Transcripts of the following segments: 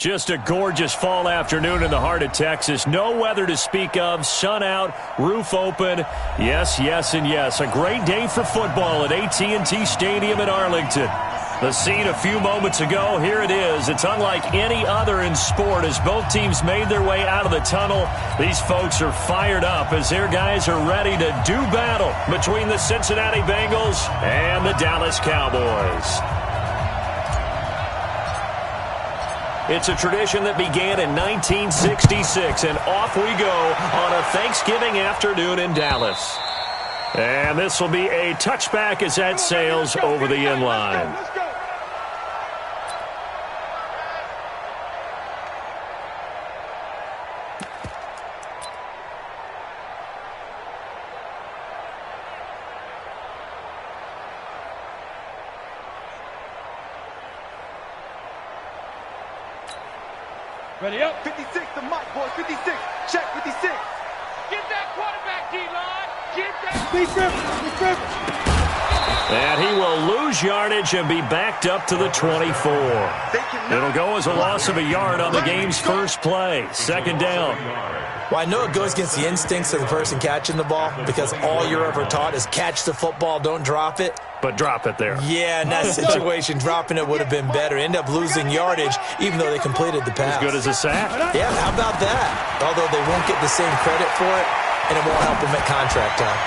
Just a gorgeous fall afternoon in the heart of Texas. No weather to speak of. Sun out, roof open. Yes, yes, and yes. A great day for football at AT&T Stadium in Arlington. The scene a few moments ago, here it is. It's unlike any other in sport as both teams made their way out of the tunnel. These folks are fired up as their guys are ready to do battle between the Cincinnati Bengals and the Dallas Cowboys. It's a tradition that began in 1966, and off we go on a Thanksgiving afternoon in Dallas. And this will be a touchback as that sails over the end line. Ready up. 56, the mic, boy. 56. Check 56. Get that quarterback, D-line. Get that. And he will lose yardage and be backed up to the 24. It'll go as a loss of a yard on the game's first play. Second down. Well, I know it goes against the instincts of the person catching the ball because all you're ever taught is catch the football, don't drop it. But drop it there. Yeah, in that situation, dropping it would have been better. End up losing yardage, even though they completed the pass. As good as a sack. Yeah, how about that? Although they won't get the same credit for it, and it won't help them at contract time.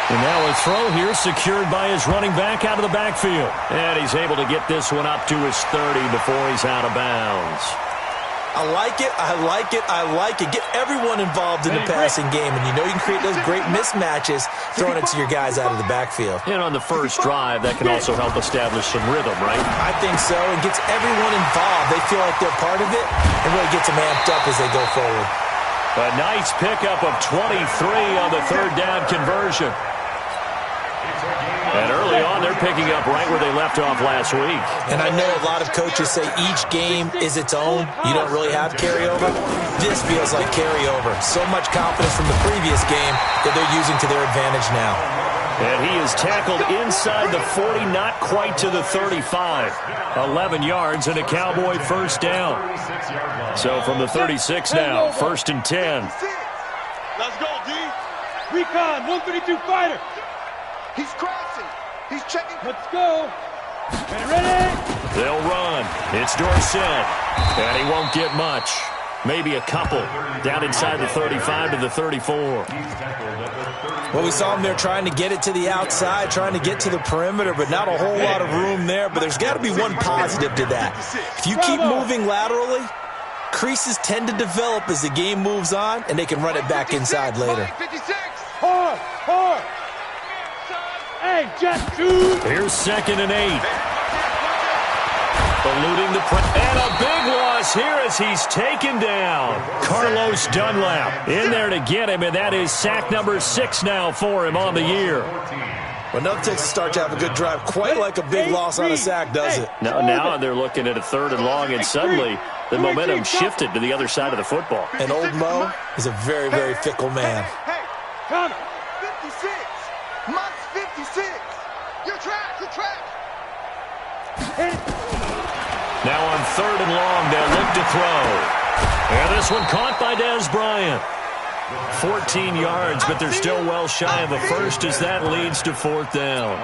And now a throw here secured by his running back out of the backfield. And he's able to get this one up to his 30 before he's out of bounds. I like it, I like it, I like it. Get everyone involved in the passing game, and you know you can create those great mismatches throwing it to your guys out of the backfield. And on the first drive, that can also help establish some rhythm, right? I think so. It gets everyone involved. They feel like they're part of it, and really gets them amped up as they go forward. A nice pickup of 23 on the third down conversion. And early on, they're picking up right where they left off last week. And I know a lot of coaches say each game is its own. You don't really have carryover. This feels like carryover. So much confidence from the previous game that they're using to their advantage now. And he is tackled inside the 40, not quite to the 35. 11 yards and a Cowboy first down. So from the 36 now, first and 10. Let's go, D. Recon, 132 fighter. He's crossing. He's checking. Let's go. Ready? They'll run. It's Dorsett. And he won't get much. Maybe a couple. Down inside the 35 to the 34. Well, we saw him there trying to get it to the outside, trying to get to the perimeter, but not a whole lot of room there. But there's got to be one positive to that. If you keep moving laterally, creases tend to develop as the game moves on, and they can run it back inside later. Hard. Hey, just two. Here's 2nd and 8. Eluding the press. And a big loss here as he's taken down. Carlos Dunlap in there to get him, and that is sack number 6 now for him on the year. Well, nothing takes a start to have a good drive quite like a big loss on a sack, does it? Now they're looking at a 3rd and long, and suddenly the momentum shifted to the other side of the football. And old Mo is a very, very fickle man. Hey, Connor. 56. Mott's 56. Your track. Now on 3rd and long, they'll look to throw. And this one caught by Dez Bryant. 14 yards, but they're still well shy of a first as that leads to 4th down.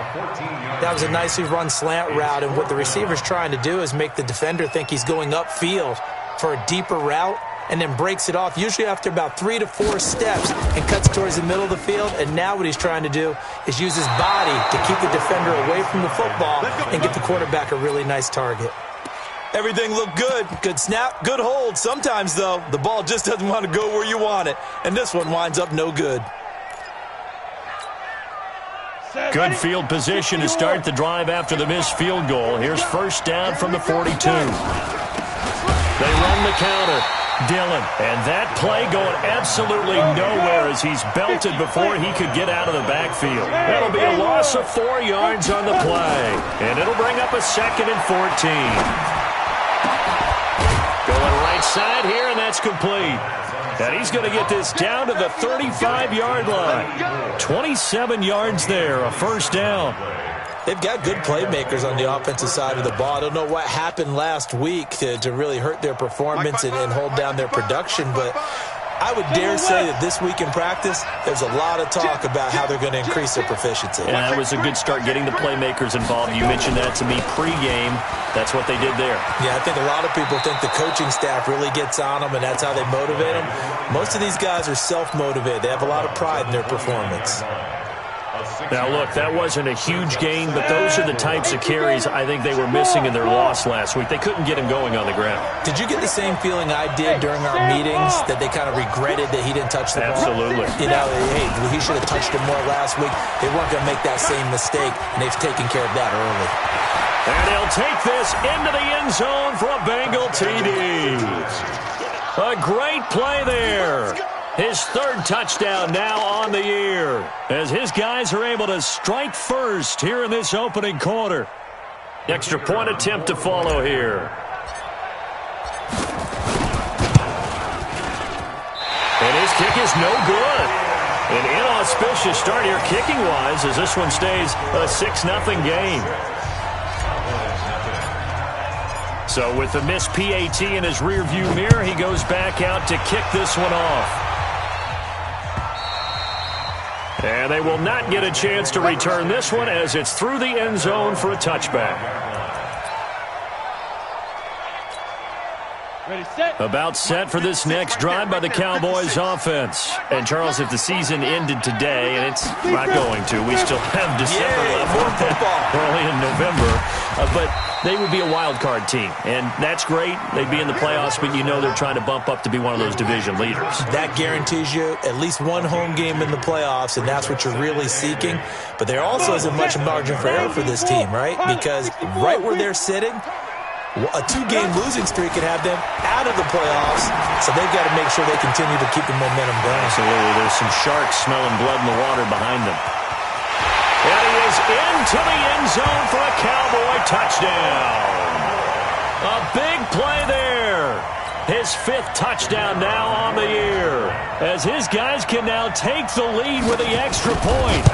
That was a nicely run slant route, and what the receiver's trying to do is make the defender think he's going upfield for a deeper route, and then breaks it off, usually after about 3 to 4 steps, and cuts towards the middle of the field. And now what he's trying to do is use his body to keep the defender away from the football and get the quarterback a really nice target. Everything looked good. Good snap, good hold. Sometimes, though, the ball just doesn't want to go where you want it, and this one winds up no good. Good field position to start the drive after the missed field goal. Here's first down from the 42. They run the counter. Dillon, and that play going absolutely nowhere as he's belted before he could get out of the backfield. That'll be a loss of 4 yards on the play, and it'll bring up a 2nd and 14. Going right side here, and that's complete. And he's going to get this down to the 35-yard line. 27 yards there, a first down. They've got good playmakers on the offensive side of the ball. I don't know what happened last week to really hurt their performance and hold down their production, but I would dare say that this week in practice, there's a lot of talk about how they're going to increase their proficiency. Yeah, that was a good start getting the playmakers involved. You mentioned that to me pregame. That's what they did there. Yeah, I think a lot of people think the coaching staff really gets on them, and that's how they motivate them. Most of these guys are self-motivated. They have a lot of pride in their performance. Now, look, that wasn't a huge gain, but those are the types of carries I think they were missing in their loss last week. They couldn't get him going on the ground. Did you get the same feeling I did during our meetings, that they kind of regretted that he didn't touch the ball? Absolutely. You know, hey, he should have touched it more last week. They weren't going to make that same mistake, and they've taken care of that early. And he'll take this into the end zone for a Bengal TD. A great play there. His third touchdown now on the year, as his guys are able to strike first here in this opening quarter. Extra point attempt to follow here. And his kick is no good. An inauspicious start here kicking-wise, as this one stays a 6-0 game. So with the missed PAT in his rearview mirror, he goes back out to kick this one off. And they will not get a chance to return this one, as it's through the end zone for a touchback. Ready, set. About set for this next drive by the Cowboys offense. And, Charles, if the season ended today, and it's not going to, we still have December left. Early in November. But they would be a wild card team, and that's great. They'd be in the playoffs, but you know they're trying to bump up to be one of those division leaders. That guarantees you at least one home game in the playoffs, and that's what you're really seeking. But there also isn't much margin for error for this team, right? Because right where they're sitting, a 2-game losing streak could have them out of the playoffs, so they've got to make sure they continue to keep the momentum going. Absolutely. There's some sharks smelling blood in the water behind them. And he is into the end zone for a Cowboy touchdown. A big play there. His 5th touchdown now on the year, as his guys can now take the lead with the extra point.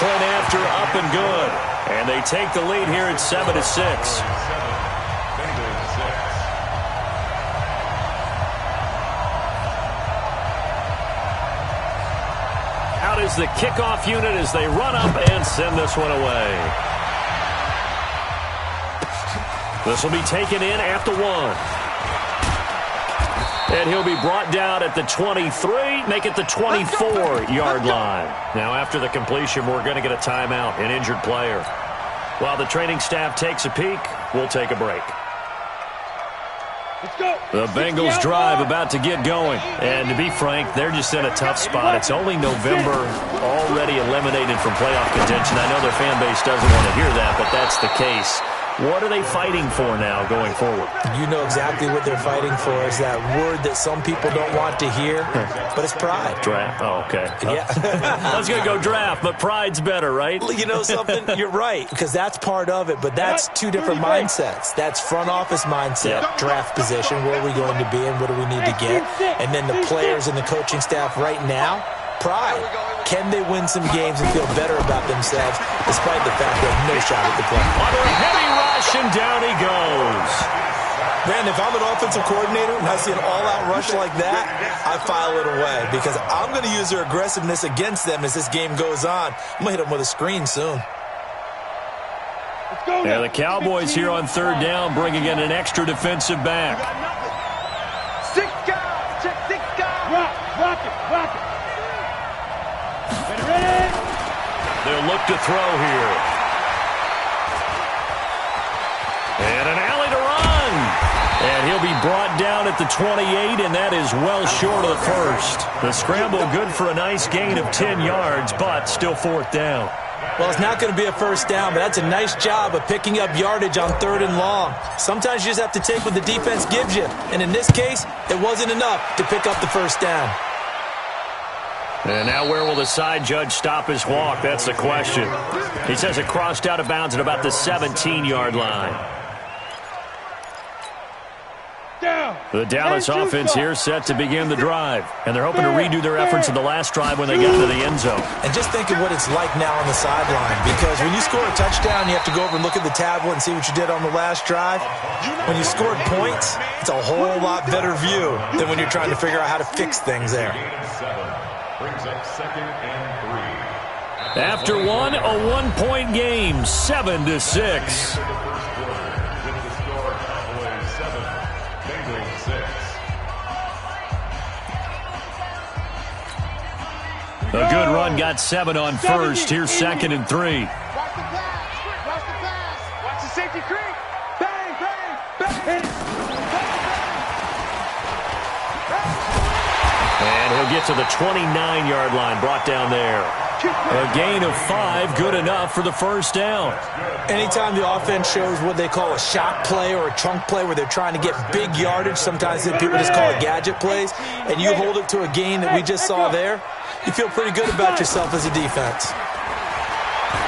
Point after, up and good. And they take the lead here at 7-6. Out is the kickoff unit as they run up and send this one away. This will be taken in at the 1. And he'll be brought down at the 23, make it the 24-yard line. Now, after the completion, we're going to get a timeout, an injured player. While the training staff takes a peek, we'll take a break. Let's go. The Bengals drive about to get going. And to be frank, they're just in a tough spot. It's only November, already eliminated from playoff contention. I know their fan base doesn't want to hear that, but that's the case. What are they fighting for now going forward? You know exactly what they're fighting for, is that word that some people don't want to hear, but it's pride. Draft. Oh, okay. Yeah. I was going to go draft, but pride's better, right? You know something? You're right, because that's part of it, but that's two different mindsets. That's front office mindset, draft position, where are we going to be and what do we need to get? And then the players and the coaching staff right now, pride. Can they win some games and feel better about themselves despite the fact they have no shot at the play? Under a heavy rush, and down he goes. Man, if I'm an offensive coordinator and I see an all-out rush like that, I file it away because I'm going to use their aggressiveness against them as this game goes on. I'm going to hit them with a screen soon. Let's go. Yeah, the Cowboys here on 3rd down, bringing in an extra defensive back. 6 guys. Check 6 guys. Rock it. Ready. They'll look to throw here. And an alley to run. And he'll be brought down at the 28, and that is well short of the first. The scramble good for a nice gain of 10 yards, but still 4th down. Well, it's not going to be a first down, but that's a nice job of picking up yardage on 3rd and long. Sometimes you just have to take what the defense gives you. And in this case, it wasn't enough to pick up the first down. And now where will the side judge stop his walk? That's the question. He says it crossed out of bounds at about the 17-yard line. Down. The Dallas offense here set to begin the drive. And they're hoping to redo their efforts in the last drive when they got to the end zone. And just think of what it's like now on the sideline. Because when you score a touchdown, you have to go over and look at the tablet and see what you did on the last drive. When you scored points, it's a whole lot better view than when you're trying to figure out how to fix things there. Brings up 2nd and 3. After one, a one-point game, 7-6. A good run got 7 on first. Here's 2nd and 3. Watch the pass. Watch the pass. Watch the safety creep. Bang, bang, bang. And he'll get to the 29-yard line, brought down there. A gain of 5, good enough for the first down. Anytime the offense shows what they call a shot play or a chunk play where they're trying to get big yardage, sometimes people just call it gadget plays, and you hold it to a gain that we just saw there, you feel pretty good about yourself as a defense.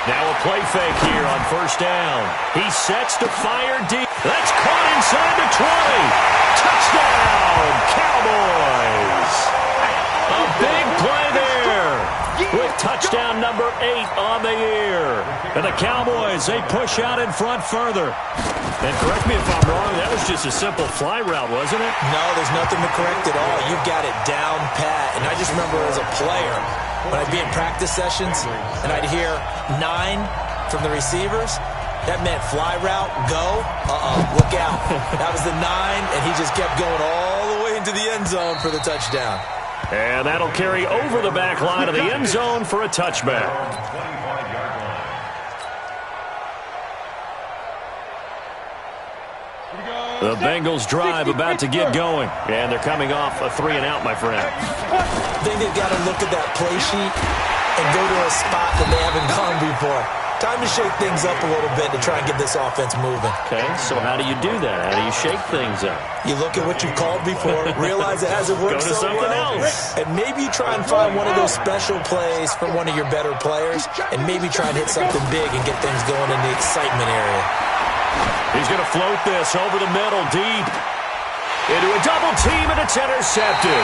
Now a play fake here on first down. He sets to fire deep. That's caught inside the 20. Touchdown, Cowboys. A big play there with touchdown number 8 on the year. And the Cowboys, they push out in front further. And correct me if I'm wrong, that was just a simple fly route, wasn't it? No, there's nothing to correct at all. You've got it down pat. And I just remember as a player, when I'd be in practice sessions and I'd hear 9 from the receivers, that meant fly route, go, look out. That was the 9, and he just kept going all the way into the end zone for the touchdown. And that'll carry over the back line of the end zone for a touchback. The Bengals drive about to get going. And they're coming off a 3-and-out, my friend. I think they've got to look at that play sheet and go to a spot that they haven't gone before. Time to shake things up a little bit to try and get this offense moving. Okay, so how do you do that? How do you shake things up? You look at what you've called before, realize it hasn't worked so well, else. and maybe try and find one of those special plays from one of your better players, and maybe try and hit something big and get things going in the excitement area. He's going to float this over the middle, deep. Into a double team, and it's intercepted.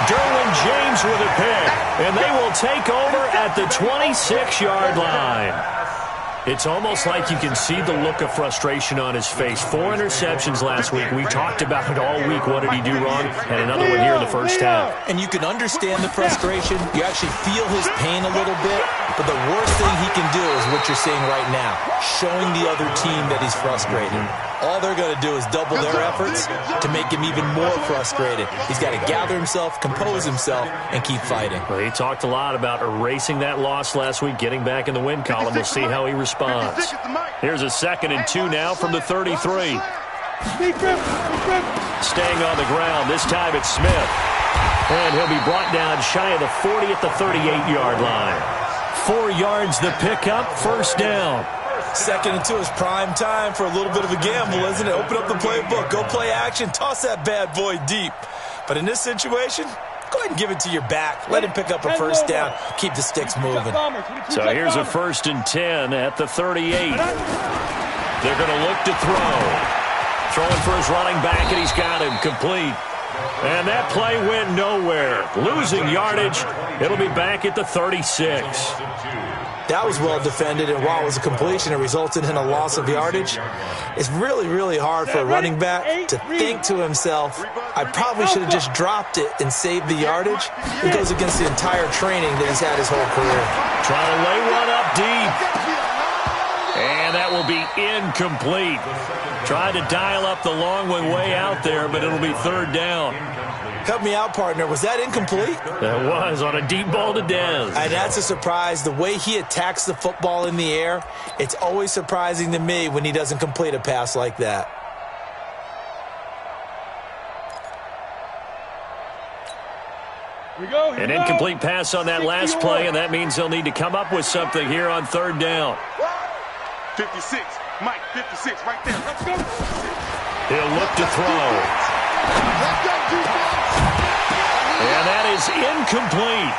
Derwin James with a pick, and they will take over at the 26-yard line. It's almost like you can see the look of frustration on his face. 4 interceptions last week. We talked about it all week. What did he do wrong? And another one here in the first half. And you can understand the frustration. You actually feel his pain a little bit. But the worst thing he can do is what you're seeing right now, showing the other team that he's frustrated. All they're going to do is double their efforts to make him even more frustrated. He's got to gather himself, compose himself, and keep fighting. Well, he talked a lot about erasing that loss last week, getting back in the win column. We'll see how he responds. Here's a 2nd and 2 now from the 33. Staying on the ground. This time it's Smith. And he'll be brought down shy of the 40 at the 38-yard line. 4 yards the pickup, first down. 2nd and 2 is prime time for a little bit of a gamble, isn't it? Open up the playbook, go play action, toss that bad boy deep. But in this situation, go ahead and give it to your back. Let him pick up a first down. Keep the sticks moving. So here's a 1st and 10 at the 38. They're going to look to throw. Throwing for his running back, and he's got him complete. And that play went nowhere. Losing yardage. It'll be back at the 36. That was well defended, and while it was a completion, it resulted in a loss of yardage. It's really, really hard for a running back to think to himself, I probably should have just dropped it and saved the yardage. It goes against the entire training that he's had his whole career. Trying to lay one up deep. And that will be incomplete. Tried to dial up the long one way out there, but it'll be 3rd down. Help me out, partner. Was that incomplete? That was on a deep ball to Dez. And that's a surprise. The way he attacks the football in the air, it's always surprising to me when he doesn't complete a pass like that. An incomplete pass on that last play, and that means they'll need to come up with something here on 3rd down. 56, Mike, 56, right there. Let's go. He'll look to throw. And that is incomplete.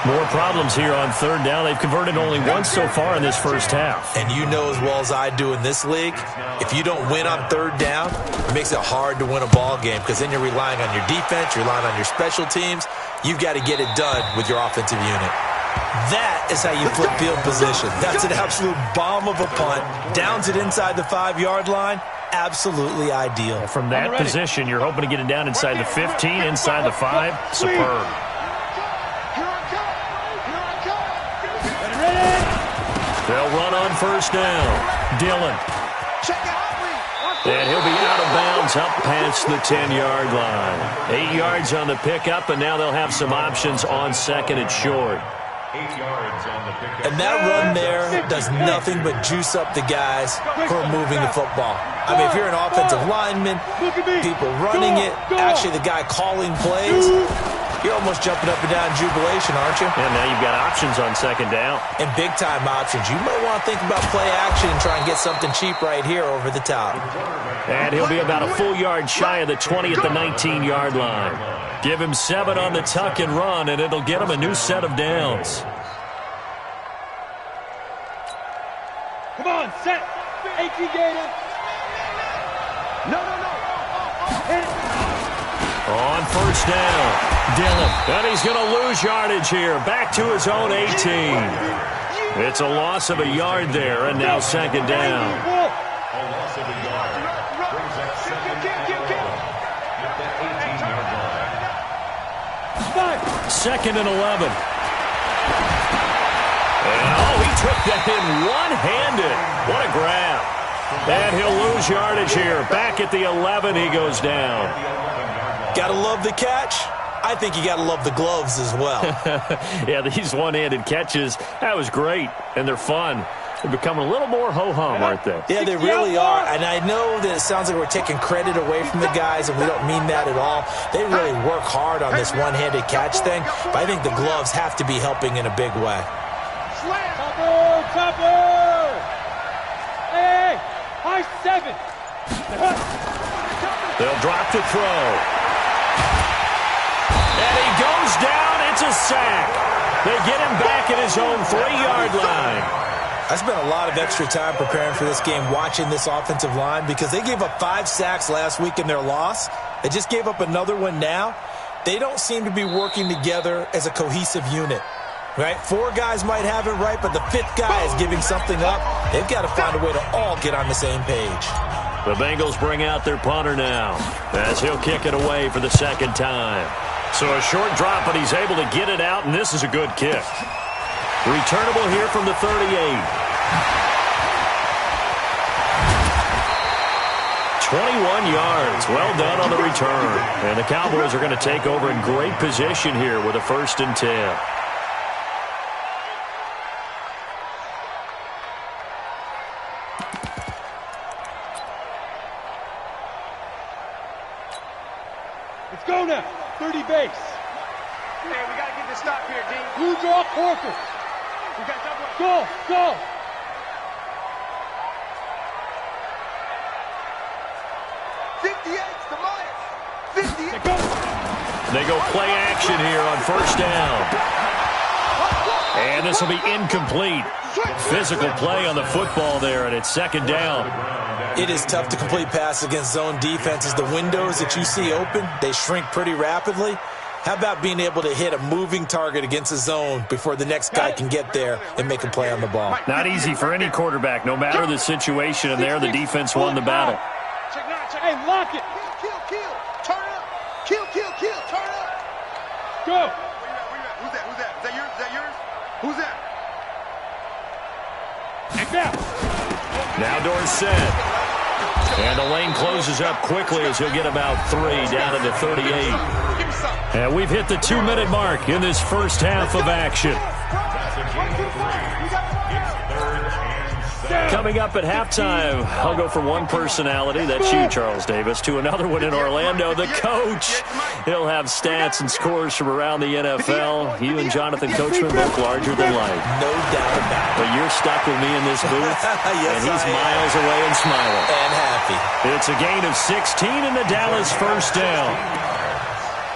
More problems here on third down. They've converted only once so far in this first half. And you know as well as I do in this league, if you don't win on third down, it makes it hard to win a ball game because then you're relying on your defense, you're relying on your special teams. You've got to get it done with your offensive unit. That is how you flip field position. That's an absolute bomb of a punt. Downs it inside the 5-yard line. Absolutely ideal. From that position, you're hoping to get it down inside the 15, inside the 5. Superb. They'll run on first down. Dillon. And he'll be out of bounds up past the 10-yard line. 8 yards on the pickup, and now they'll have some options on second and short. 8 yards on the pickup. And that run there does nothing but juice up the guys who are moving the football. I mean, if you're an offensive lineman, people running it, actually the guy calling plays, you're almost jumping up and down in jubilation, aren't you? And now you've got options on second down. And big-time options. You might want to think about play action and try and get something cheap right here over the top. And he'll be about a full yard shy of the 20 at the 19-yard line. Give him 7 on the tuck and run, and it'll get him a new set of downs. Come on, set. 18 Gator. No. Hit it. On first down, Dillon. And he's going to lose yardage here. Back to his own 18. It's a loss of a yard there, and now second down. A loss of a yard. Brings up second down at the 18-yard line. Second and 11. And, he took that in one-handed. What a grab. And he'll lose yardage here. Back at the 11, he goes down. Gotta love the catch. I think you gotta love the gloves as well. Yeah, these one-handed catches, that was great, and they're fun. They're becoming a little more ho-hum, aren't they? Yeah, they really are. And I know that it sounds like we're taking credit away from the guys, and we don't mean that at all. They really work hard on this one-handed catch thing, but I think the gloves have to be helping in a big way. Chopper! Hey! High 7! They'll drop to throw. And he goes down. It's a sack. They get him back at his own 3-yard line. I spent a lot of extra time preparing for this game watching this offensive line because they gave up 5 sacks last week in their loss. They just gave up another one now. They don't seem to be working together as a cohesive unit. Right? 4 guys might have it right, but the 5th guy is giving something up. They've got to find a way to all get on the same page. The Bengals bring out their punter now as he'll kick it away for the second time. So a short drop, but he's able to get it out, and this is a good kick. Returnable here from the 38. 21 yards. Well done on the return. And the Cowboys are going to take over in great position here with a 1st and 10. Let's go now. 30 base. Hey, we got to get this stop here, D. Blue draw, Corker. We got double. Go. 58 to Myers. 58. Go. They go play action here on first down. And this will be incomplete. Physical play on the football there, and it's second down. It is tough to complete passes against zone defenses. The windows that you see open, they shrink pretty rapidly. How about being able to hit a moving target against a zone before the next guy can get there and make a play on the ball? Not easy for any quarterback, no matter the situation, and there the defense won the battle. Check. Hey, lock it. Kill. Turn up. Kill. Turn up. Go. Where you at? Who's that? Is that yours? Who's that? Now doors set. And the lane closes up quickly as he'll get about 3 down into 38. And we've hit the 2-minute mark in this first half of action. Coming up at halftime, I'll go from one personality, that's you, Charles Davis, to another one in Orlando, the coach. He'll have stats and scores from around the NFL. You and Jonathan Coachman both larger than life. No doubt about it. But you're stuck with me in this booth, Yes, and he's I am. miles away and smiling. And happy. It's a gain of 16 in the Dallas first down.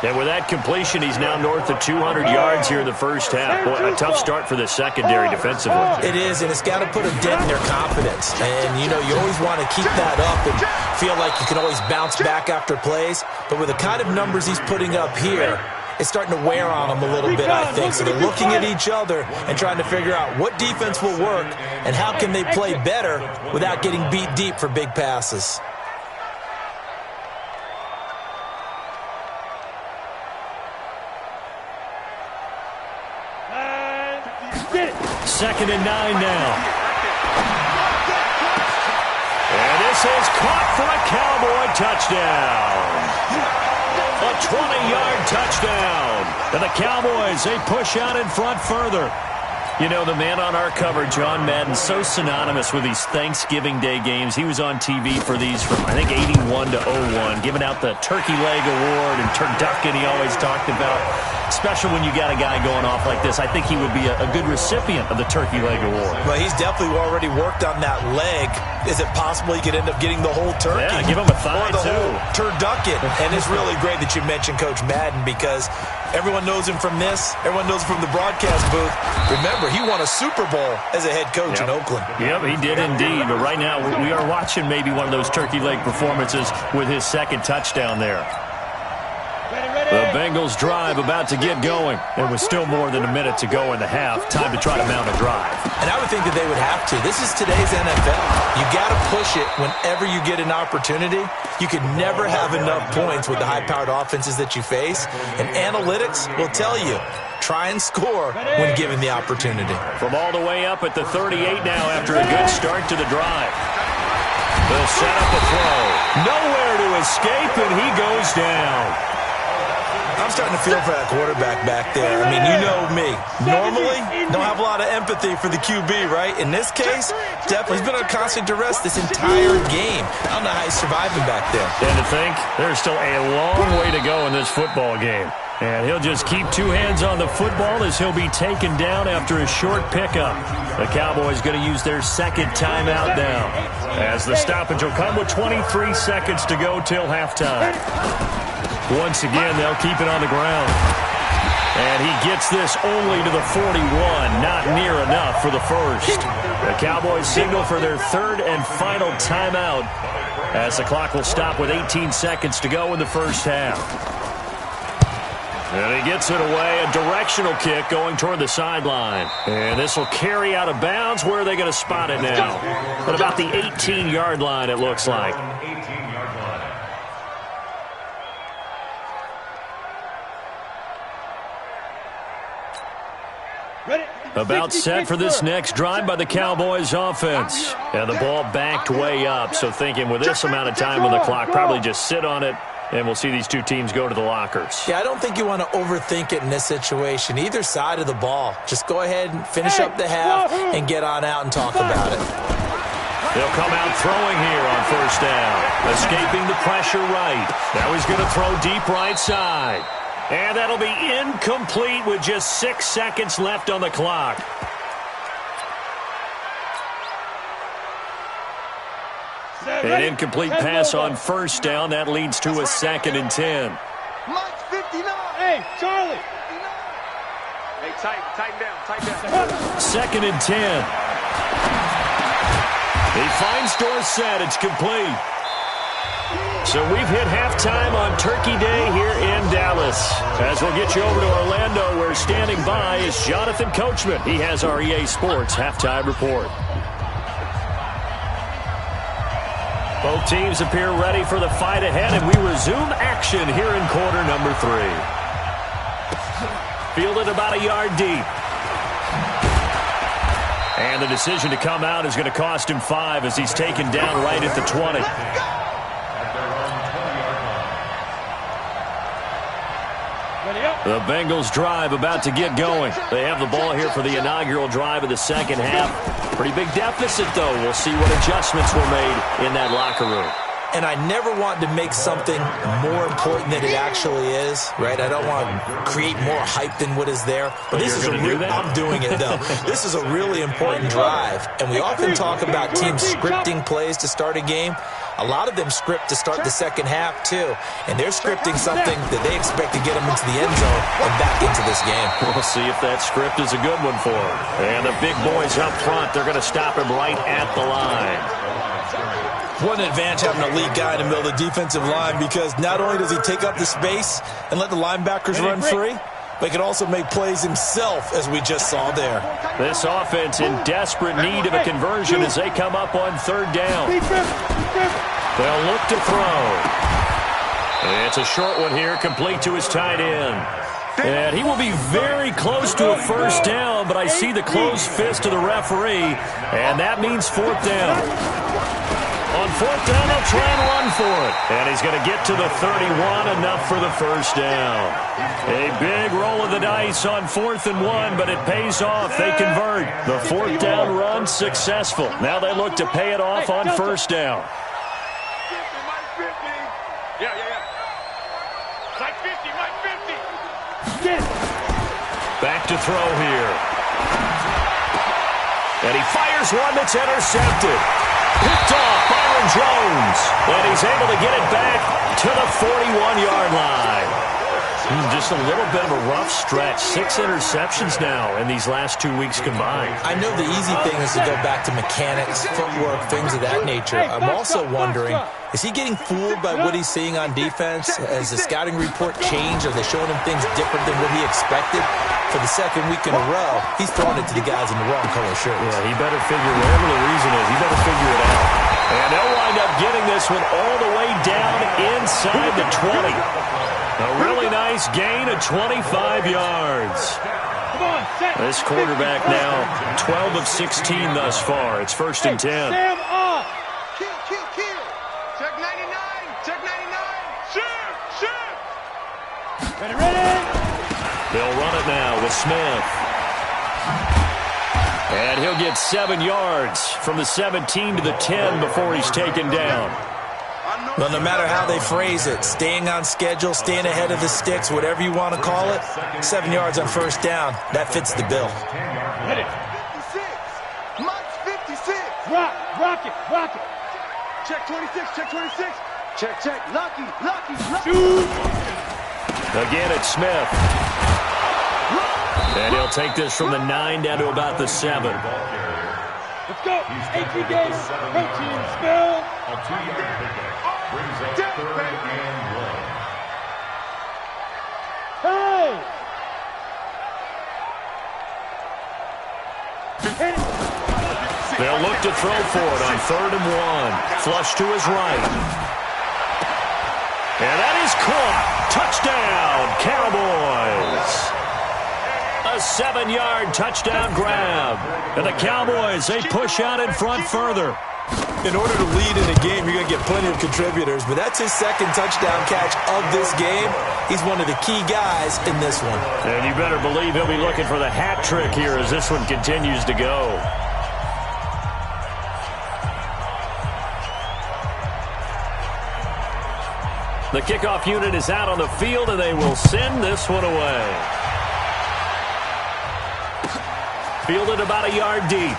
And with that completion, he's now north of 200 yards here in the first half. Boy, a tough start for the secondary defensively. It is, and it's got to put a dent in their confidence. And, you know, you always want to keep that up and feel like you can always bounce back after plays. But with the kind of numbers he's putting up here, it's starting to wear on them a little bit, I think. So they're looking at each other and trying to figure out what defense will work and how can they play better without getting beat deep for big passes. Second and 9 now. And this is caught for a Cowboy touchdown. A 20-yard touchdown. And the Cowboys, they push out in front further. You know, the man on our cover, John Madden, so synonymous with these Thanksgiving Day games. He was on TV for these from, I think, 81 to 01, giving out the Turkey Leg Award and turducken he always talked about. Special when you got a guy going off like this. I think he would be a good recipient of the Turkey Leg Award. Well, he's definitely already worked on that leg. Is it possible he could end up getting the whole turkey? Yeah, give him a thigh, or the too. whole turducken. And it's really great that you mentioned Coach Madden because everyone knows him from this. Everyone knows him from the broadcast booth. Remember, he won a Super Bowl as a head coach in Oakland. Yep, he did indeed. But right now, we are watching maybe one of those turkey leg performances with his second touchdown there. The Bengals drive about to get going. There was still more than a minute to go in the half. Time to try to mount a drive. And I would think that they would have to. This is today's NFL. You got to push it whenever you get an opportunity. You could never have enough points with the high-powered offenses that you face. And analytics will tell you, try and score when given the opportunity. From all the way up at the 38 now after a good start to the drive. They'll set up a throw. Nowhere to escape, and he goes down. I'm starting to feel for that quarterback back there. I mean, you know me. Normally, don't have a lot of empathy for the QB, right? In this case, definitely. He's been on constant duress this entire game. I don't know how he's surviving back there. And to think, there's still a long way to go in this football game. And he'll just keep two hands on the football as he'll be taken down after a short pickup. The Cowboys going to use their second timeout now, as the stoppage will come with 23 seconds to go till halftime. Once again, they'll keep it on the ground. And he gets this only to the 41, not near enough for the first. The Cowboys signal for their third and final timeout as the clock will stop with 18 seconds to go in the first half. And he gets it away, a directional kick going toward the sideline. And this will carry out of bounds. Where are they going to spot it now? At about the 18-yard line, it looks like. About set for this next drive by the Cowboys offense. And the ball backed way up, so thinking with this amount of time on the clock, probably just sit on it, and we'll see these two teams go to the lockers. Yeah, I don't think you want to overthink it in this situation. Either side of the ball. Just go ahead and finish up the half and get on out and talk about it. They'll come out throwing here on first down. Escaping the pressure right. Now he's going to throw deep right side. And that'll be incomplete with just 6 seconds left on the clock. An incomplete pass on first down. That leads to a 2nd and 10. Mike's 59. Hey, Charlie. Hey, tighten down. 2nd and 10. He finds Dorsett. It's complete. So we've hit halftime on Turkey Day here in Dallas. As we'll get you over to Orlando, where standing by is Jonathan Coachman. He has our EA Sports halftime report. Both teams appear ready for the fight ahead, and we resume action here in quarter number 3. Fielded about a yard deep. And the decision to come out is going to cost him 5 as he's taken down right at the 20. The Bengals drive about to get going. They have the ball here for the inaugural drive of the second half. Pretty big deficit, though. We'll see what adjustments were made in that locker room. and I never want to make something more important than it actually is, right? I don't want to create more hype than what is there. But this is I'm doing it, though. This is a really important drive, and we often talk about teams scripting plays to start a game. A lot of them script to start the second half, too. And they're scripting something that they expect to get them into the end zone and back into this game. We'll see if that script is a good one for them. And the big boys up front, they're going to stop him right at the line. What an advantage having an elite guy in the middle of the defensive line, because not only does he take up the space and let the linebackers run free, but he can also make plays himself, as we just saw there. This offense in desperate need of a conversion as they come up on third down. They'll look to throw. It's a short one here, complete to his tight end. And he will be very close to a first down, but I see the closed fist of the referee, and that means fourth down. On fourth down, they'll try and run for it. And he's going to get to the 31, enough for the first down. A big roll of the dice on 4th and 1, but it pays off. They convert. The fourth down run successful. Now they look to pay it off on first down. Back to throw here. And he fires one that's intercepted. Picked off Byron Jones. And he's able to get it back to the 41-yard line. Just a little bit of a rough stretch. 6 interceptions now in these last 2 weeks combined. I know the easy thing is to go back to mechanics, footwork, things of that nature. I'm also wondering, is he getting fooled by what he's seeing on defense? Has the scouting report changed? Are they showing him things different than what he expected? For the second week in a row, he's throwing it to the guys in the wrong color shirts. Yeah, he better figure, whatever the reason is, he better figure it out. And they'll wind up getting this one all the way down inside the 20. A really nice gain of 25 yards. This quarterback now 12 of 16 thus far. It's 1st and 10. Sam off. Kill. Check 99. Check 99. Shoot. Ready. They'll run it now with Smith. And he'll get 7 yards from the 17 to the 10 before he's taken down. Well, no matter how they phrase it, staying on schedule, staying ahead of the sticks, whatever you want to call it, 7 yards on first down, that fits the bill. 56. Mike's 56. Rock it. Check 26. Check. Lucky. Shoot. Again, it's Smith. And he'll take this from the 9 down to about the 7. Let's go. 18 days. Protein spill. A 2-yard pickup brings up 3rd and 1. Hey. They'll look to throw for it on 3rd and 1. Flush to his right. And that is caught. Touchdown, Cowboys. A 7-yard touchdown grab. And the Cowboys, they push out in front further. In order to lead in a game, you're going to get plenty of contributors, but that's his 2nd touchdown catch of this game. He's one of the key guys in this one. And you better believe he'll be looking for the hat trick here as this one continues to go. The kickoff unit is out on the field, and they will send this one away. Fielded about a yard deep.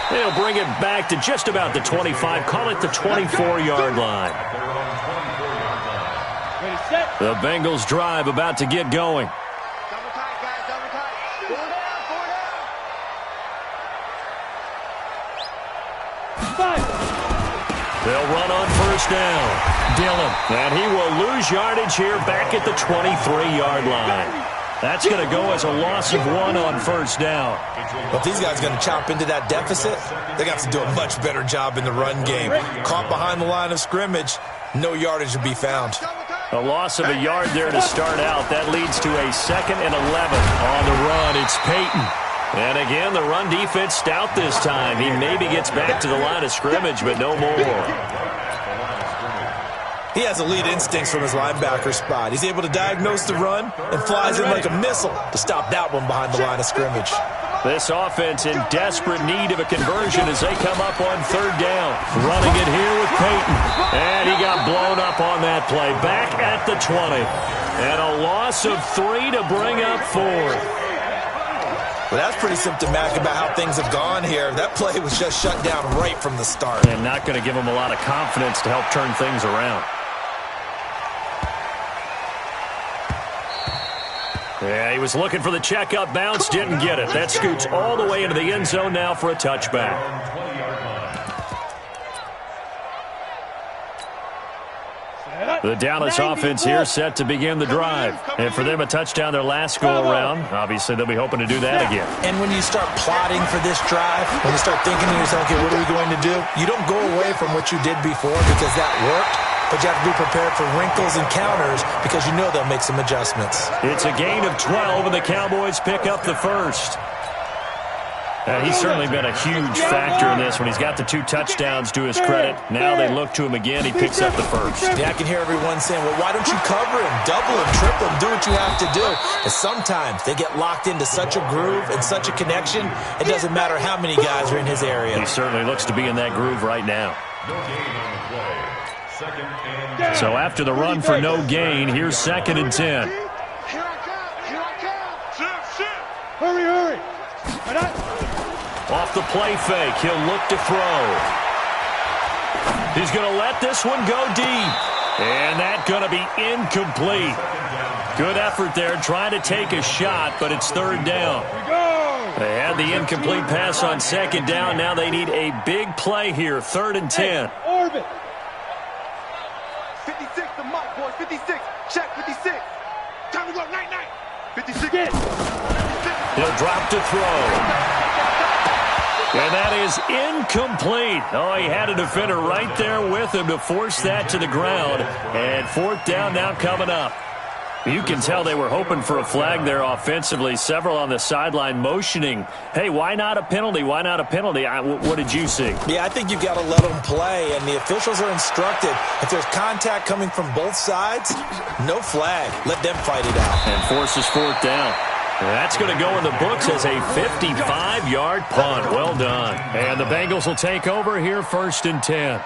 They'll bring it back to just about the 25. Call it the 24-yard line. The Bengals drive about to get going. Double tight, guys. Double tight. 4 down. They'll run on first down. Dillon. And he will lose yardage here back at the 23-yard line. That's going to go as a loss of 1 on first down. But if these guys are going to chop into that deficit, they got to do a much better job in the run game. Caught behind the line of scrimmage, no yardage to be found. A loss of a yard there to start out. That leads to a 2nd and 11 on the run. It's Peyton. And again, the run defense stout this time. He maybe gets back to the line of scrimmage, but no more. He has elite instincts from his linebacker spot. He's able to diagnose the run and flies in like a missile to stop that one behind the line of scrimmage. This offense in desperate need of a conversion as they come up on third down. Running it here with Peyton. And he got blown up on that play. Back at the 20. And a loss of 3 to bring up 4. Well, that's pretty symptomatic about how things have gone here. That play was just shut down right from the start. And not going to give him a lot of confidence to help turn things around. Yeah, he was looking for the check-up bounce, didn't get it. That scoots all the way into the end zone now for a touchback. The Dallas offense here set to begin the drive. And for them, a touchdown their last go-around. Obviously, they'll be hoping to do that again. And when you start plotting for this drive, when you start thinking to yourself, okay, what are we going to do? You don't go away from what you did before because that worked. But you have to be prepared for wrinkles and counters because you know they'll make some adjustments. It's a gain of 12, and the Cowboys pick up the first. He's certainly been a huge factor in this when he's got the 2 touchdowns to his credit. Now they look to him again. He picks up the first. Yeah, I can hear everyone saying, well, why don't you cover him, double him, triple him, do what you have to do. And sometimes they get locked into such a groove and such a connection, it doesn't matter how many guys are in his area. He certainly looks to be in that groove right now. So after the run for no gain, here's 2nd and 10. Here I come. Hurry. Off the play fake, he'll look to throw. He's going to let this one go deep. And that's going to be incomplete. Good effort there, trying to take a shot, but it's 3rd down. They had the incomplete pass on 2nd down. Now they need a big play here, 3rd and 10. Orbit. 56, the mic, boys. 56. Check 56. Time to go. Night. 56. He'll drop to throw. And that is incomplete. Oh, he had a defender right there with him to force that to the ground. And 4th down now coming up. You can tell they were hoping for a flag there offensively. Several on the sideline motioning, hey, why not a penalty? Why not a penalty? What did you see? Yeah, I think you've got to let them play, and the officials are instructed. If there's contact coming from both sides, no flag. Let them fight it out. And forces 4th down. That's going to go in the books as a 55-yard punt. Well done. And the Bengals will take over here, 1st and 10.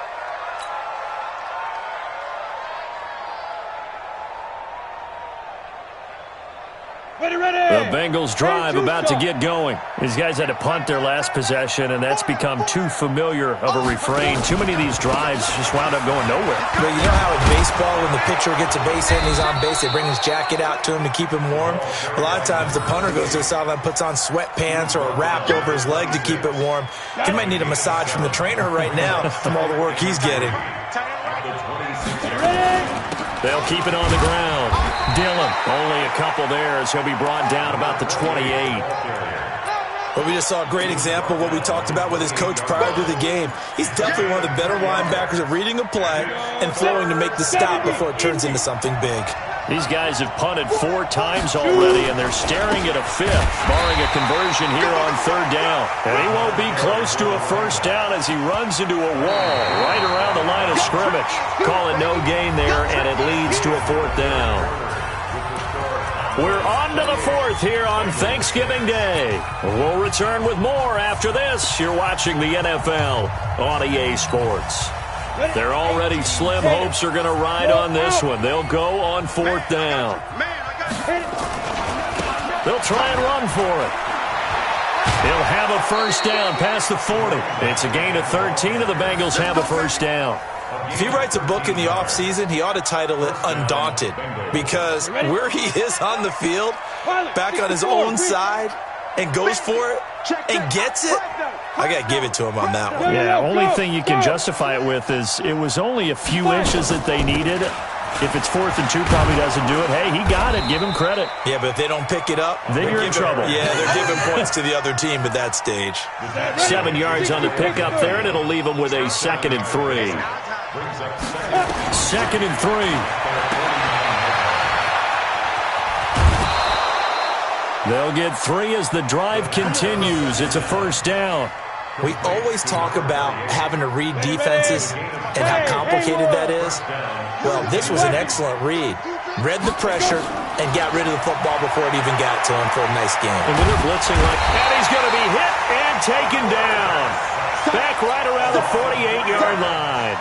The Bengals drive about to get going. These guys had to punt their last possession, and that's become too familiar of a refrain. Too many of these drives just wound up going nowhere. But you know how in baseball, when the pitcher gets a base hit and he's on base, they bring his jacket out to him to keep him warm? A lot of times the punter goes to the sideline, puts on sweatpants or a wrap over his leg to keep it warm. He might need a massage from the trainer right now from all the work he's getting. They'll keep it on the ground. Dillon, only a couple there as he'll be brought down about the 28. But we just saw a great example of what we talked about with his coach prior to the game. He's definitely one of the better linebackers at reading a play and flowing to make the stop before it turns into something big. These guys have punted 4 times already, and they're staring at a 5th, barring a conversion here on 3rd down. And he won't be close to a 1st down as he runs into a wall right around the line of scrimmage. Call it no gain there, and it leads to a 4th down. We're on to the 4th here on Thanksgiving Day. We'll return with more after this. You're watching the NFL on EA Sports. They're already slim hopes are going to ride on this one. They'll go on 4th down. They'll try and run for it. He'll have a 1st down past the 40. It's a gain of 13, and the Bengals have a 1st down. If he writes a book in the offseason, he ought to title it Undaunted, because where he is on the field, back on his own side, and goes for it and gets it, I got to give it to him on that one. Yeah, only thing you can justify it with is it was only a few inches that they needed. If it's 4th and 2, probably doesn't do it. Hey, he got it. Give him credit. Yeah, but if they don't pick it up, then you're in trouble. Yeah, they're giving points to the other team at that stage. 7 yards on the pickup there, and it'll leave them with a 2nd and 3. 2nd and 3. They'll get 3 as the drive continues. It's a 1st down. We always talk about having to read defenses and how complicated that is. Well, this was an excellent read. Read the pressure, and got rid of the football before it even got to him for a nice game. And when they're blitzing like that, he's going to be hit and taken down. Back right around the 48-yard line.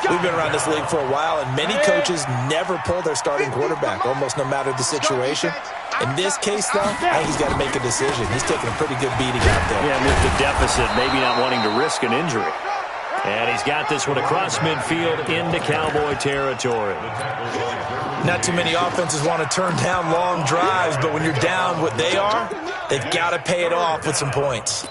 We've been around this league for a while, and many coaches never pull their starting quarterback, almost no matter the situation. In this case, though, I think he's got to make a decision. He's taking a pretty good beating out there. Yeah, with the deficit, maybe not wanting to risk an injury. And he's got this one across midfield into Cowboy territory. Not too many offenses want to turn down long drives, but when you're down what they are, they've got to pay it off with some points.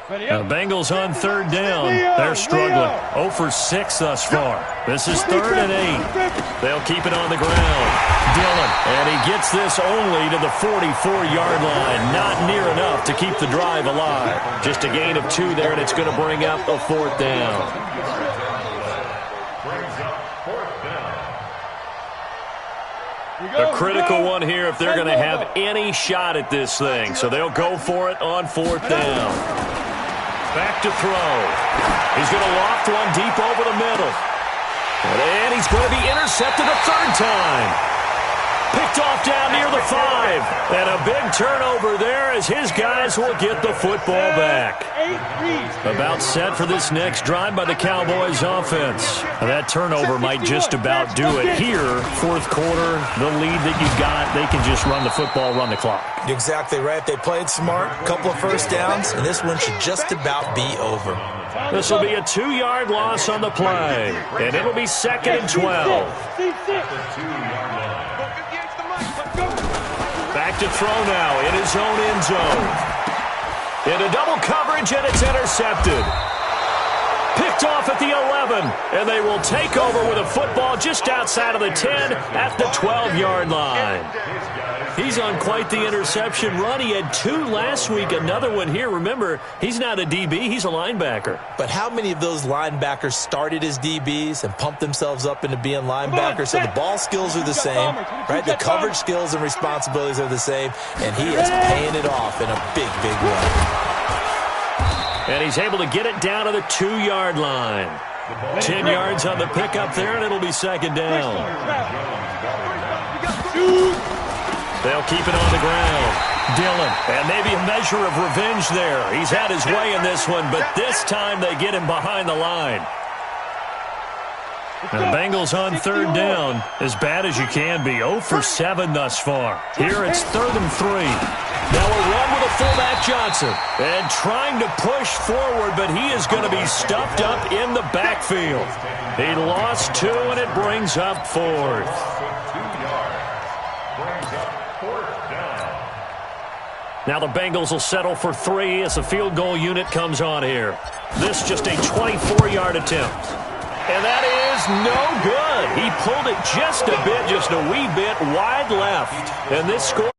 The Bengals on third down. They're struggling. 0 for 6 thus far. This is 3rd and 8. They'll keep it on the ground. Dillon, and he gets this only to the 44-yard line. Not near enough to keep the drive alive. Just a gain of 2 there, and it's going to bring up a 4th down. A critical one here if they're going to have any shot at this thing. So they'll go for it on 4th down. Back to throw. He's going to loft one deep over the middle. And he's going to be intercepted a 3rd time. Picked off down near the 5. And a big turnover there as his guys will get the football back. About set for this next drive by the Cowboys offense. That turnover might just about do it here. 4th quarter, the lead that you got, they can just run the football, run the clock. Exactly right. They played smart, a couple of first downs, and this one should just about be over. This will be a 2-yard loss on the play, and it'll be 2nd and 12. Back to throw now in his own end zone. Into double coverage, and it's intercepted. Picked off at the 11, and they will take over with a football just outside of the 10 at the 12-yard line. He's on quite the interception run. He had 2 last week, another one here. Remember, he's not a DB, he's a linebacker. But how many of those linebackers started as DBs and pumped themselves up into being linebackers? So the ball skills are the same, right? The coverage skills and responsibilities are the same, and he is paying it off in a big, big way. And he's able to get it down to the 2-yard line. 10 yards on the pickup there, and it'll be 2nd down. They'll keep it on the ground. Dillon, and maybe a measure of revenge there. He's had his way in this one, but this time they get him behind the line. The Bengals on 3rd down, as bad as you can be. 0 for 7 thus far. Here it's 3rd and 3. Now a run with a fullback Johnson. And trying to push forward, but he is going to be stuffed up in the backfield. He lost 2, and it brings up 4th. Now the Bengals will settle for 3 as the field goal unit comes on here. This just a 24-yard attempt. And that is no good. He pulled it just a bit, just a wee bit wide left. And this score